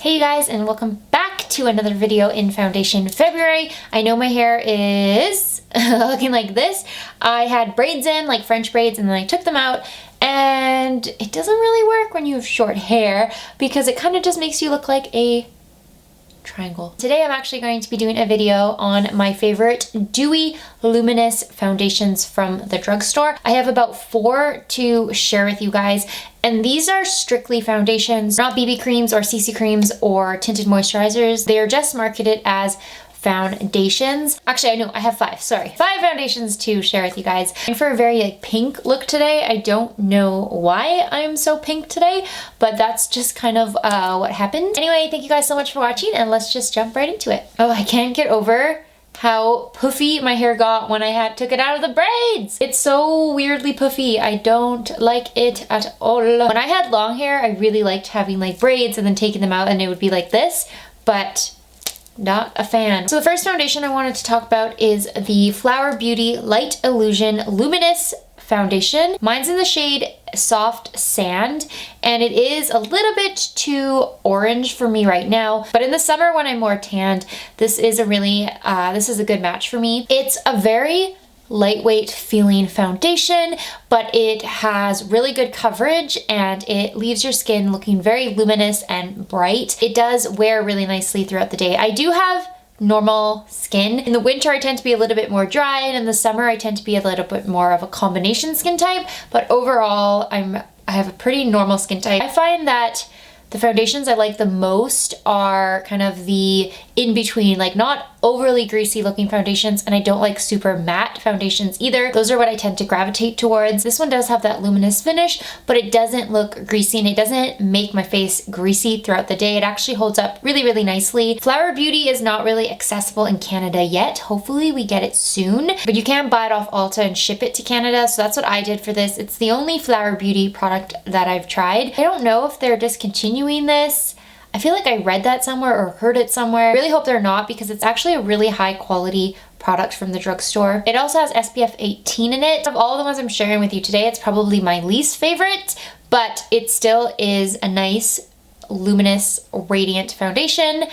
Hey you guys, and welcome back to another video in Foundation February. I know my hair is looking like this. I had braids in, like French braids, and then I took them out, and it doesn't really work when you have short hair because it kind of just makes you look like a triangle. Today I'm actually going to be doing a video on my favorite dewy luminous foundations from the drugstore. I have about 4 to share with you guys, and these are strictly foundations, not BB creams or CC creams or tinted moisturizers. They are just marketed as foundations. Actually, I know I have 5, sorry. 5 foundations to share with you guys. And for a very pink look today, I don't know why I'm so pink today, but that's just kind of what happened. Anyway, thank you guys so much for watching, and let's just jump right into it. Oh, I can't get over how puffy my hair got when I took it out of the braids. It's so weirdly puffy. I don't like it at all. When I had long hair, I really liked having like braids and then taking them out and it would be like this, but not a fan. So the first foundation I wanted to talk about is the Flower Beauty Light Illusion Luminous Foundation. Mine's in the shade Soft Sand, and it is a little bit too orange for me right now, but in the summer when I'm more tanned, this is a really, this is a good match for me. It's a very lightweight feeling foundation, but it has really good coverage and it leaves your skin looking very luminous and bright. It does wear really nicely throughout the day. I do have normal skin. In the winter I tend to be a little bit more dry, and in the summer I tend to be a little bit more of a combination skin type, but overall I have a pretty normal skin type. I find that the foundations I like the most are kind of the in-between, like not overly greasy looking foundations, and I don't like super matte foundations either. Those are what I tend to gravitate towards. This one does have that luminous finish, but it doesn't look greasy and it doesn't make my face greasy throughout the day. It actually holds up really, really nicely. Flower Beauty is not really accessible in Canada yet. Hopefully we get it soon, but you can buy it off Ulta and ship it to Canada, so that's what I did for this. It's the only Flower Beauty product that I've tried. I don't know if they're discontinuing this. I feel like I read that somewhere or heard it somewhere. I really hope they're not, because it's actually a really high quality product from the drugstore. It also has SPF 18 in it. Of all the ones I'm sharing with you today, it's probably my least favorite, but it still is a nice, luminous, radiant foundation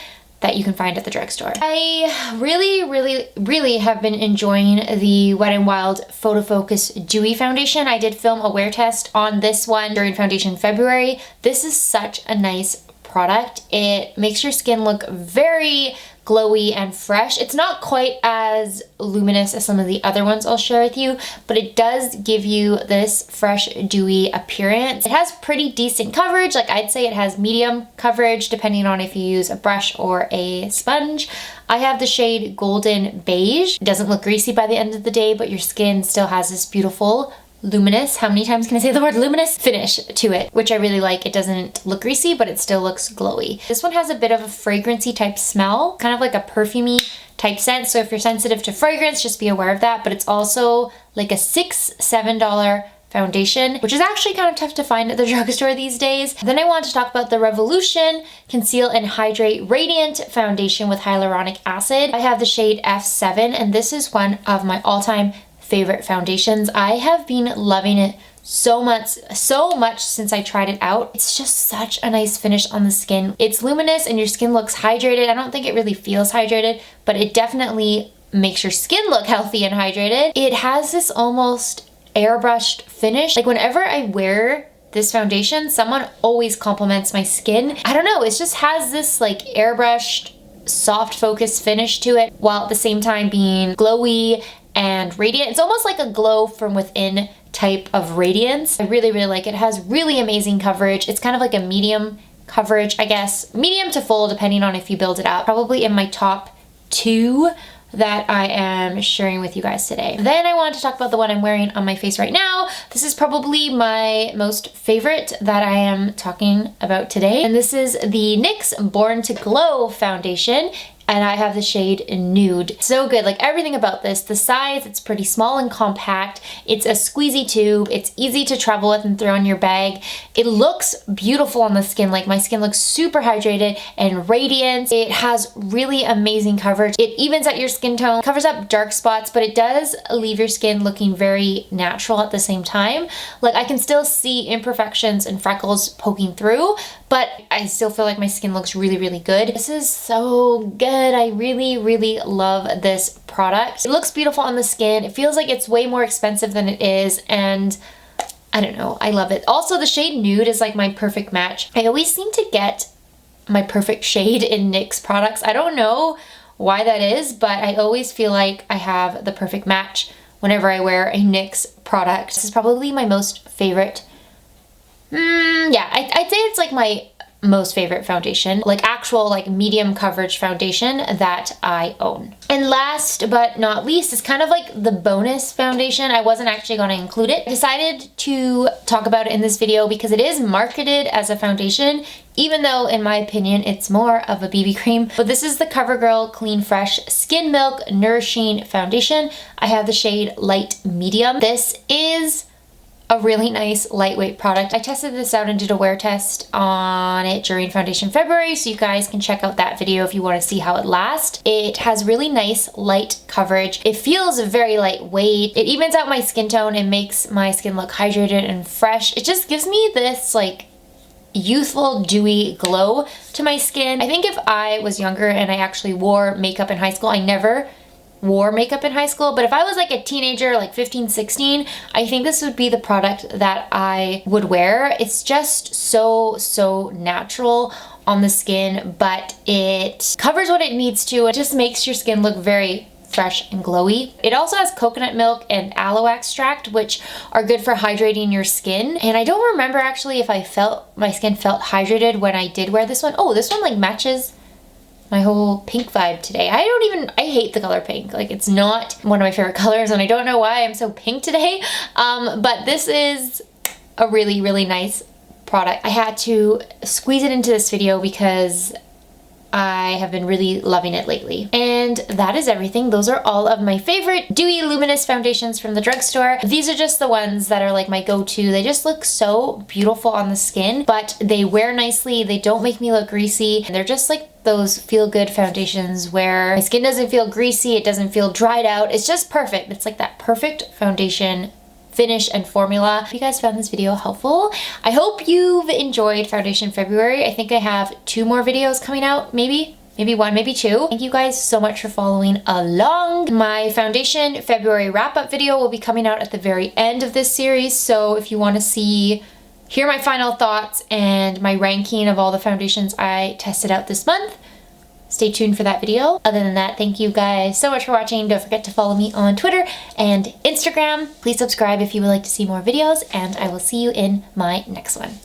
that you can find at the drugstore. I really have been enjoying the Wet n Wild Photo Focus Dewy Foundation. I did film a wear test on this one during Foundation February. This is such a nice product. It makes your skin look very glowy and fresh. It's not quite as luminous as some of the other ones I'll share with you, but it does give you this fresh, dewy appearance. It has pretty decent coverage. Like, I'd say it has medium coverage depending on if you use a brush or a sponge. I have the shade Golden Beige. It doesn't look greasy by the end of the day, but your skin still has this beautiful luminous, how many times can I say the word luminous, finish to it, which I really like. It doesn't look greasy, but it still looks glowy. This one has a bit of a fragrancy type smell, kind of like a perfumey type scent, so if you're sensitive to fragrance, just be aware of that. But it's also like a $6-7 foundation, which is actually kind of tough to find at the drugstore these days. Then I want to talk about the Revolution Conceal and Hydrate Radiant Foundation with Hyaluronic Acid. I have the shade F7, and this is one of my all-time favorite foundations. I have been loving it so much since I tried it out. It's just such a nice finish on the skin. It's luminous and your skin looks hydrated. I don't think it really feels hydrated, but it definitely makes your skin look healthy and hydrated. It has this almost airbrushed finish. Like, whenever I wear this foundation, someone always compliments my skin. I don't know, it just has this like airbrushed, soft focus finish to it, while at the same time being glowy and radiant. It's almost like a glow from within type of radiance. I really like it. It has really amazing coverage. It's kind of like a medium coverage, I guess. Medium to full, depending on if you build it up. Probably in my top 2 that I am sharing with you guys today. Then I wanted to talk about the one I'm wearing on my face right now. This is probably my most favorite that I am talking about today. And this is the NYX Born to Glow Foundation. and I have the shade Nude. So good, like everything about this. The size, it's pretty small and compact. It's a squeezy tube. It's easy to travel with and throw in your bag. It looks beautiful on the skin. Like my skin looks super hydrated and radiant. It has really amazing coverage. It evens out your skin tone, covers up dark spots, but it does leave your skin looking very natural at the same time. Like I can still see imperfections and freckles poking through, but I still feel like my skin looks really, really good. This is so good. I really, really love this product. It looks beautiful on the skin. It feels like it's way more expensive than it is, and I don't know, I love it. Also, the shade Nude is like my perfect match. I always seem to get my perfect shade in NYX products. I don't know why that is, but I always feel like I have the perfect match whenever I wear a NYX product. This is probably my most favorite. Yeah, I'd say it's like my most favorite foundation, like actual like medium coverage foundation that I own. And last but not least is kind of like the bonus foundation. I wasn't actually going to include it. I decided to talk about it in this video because it is marketed as a foundation, even though in my opinion it's more of a BB cream. But this is the Coverigrl Clean Fresh Skin Milk Nourishing Foundation. I have the shade Light Medium. This is a really nice lightweight product. I tested this out and did a wear test on it during Foundation February, so you guys can check out that video if you want to see how it lasts. It has really nice light coverage. It feels very lightweight. It evens out my skin tone and makes my skin look hydrated and fresh. It just gives me this like youthful, dewy glow to my skin. I think if I was younger and I actually wore makeup in high school, I never wore makeup in high school, but if I was like a teenager, like 15, 16, I think this would be the product that I would wear. It's just so natural on the skin, but it covers what it needs to. It just makes your skin look very fresh and glowy. It also has coconut milk and aloe extract, which are good for hydrating your skin. And I don't remember actually if my skin felt hydrated when I did wear this one. Oh, this one like matches my whole pink vibe today. I hate the color pink. Like it's not one of my favorite colors and I don't know why I'm so pink today. But this is a really, really nice product. I had to squeeze it into this video because I have been really loving it lately. And that is everything. Those are all of my favorite dewy luminous foundations from the drugstore. These are just the ones that are like my go-to. They just look so beautiful on the skin, but they wear nicely. They don't make me look greasy. And they're just like those feel-good foundations where my skin doesn't feel greasy, it doesn't feel dried out. It's just perfect. It's like that perfect foundation finish and formula. If you guys found this video helpful, I hope you've enjoyed Foundation February. I think I have 2 more videos coming out, maybe 1, maybe 2. Thank you guys so much for following along. My Foundation February wrap-up video will be coming out at the very end of this series, so if you want to hear my final thoughts and my ranking of all the foundations I tested out this month, stay tuned for that video. Other than that, thank you guys so much for watching. Don't forget to follow me on Twitter and Instagram. Please subscribe if you would like to see more videos, and I will see you in my next one.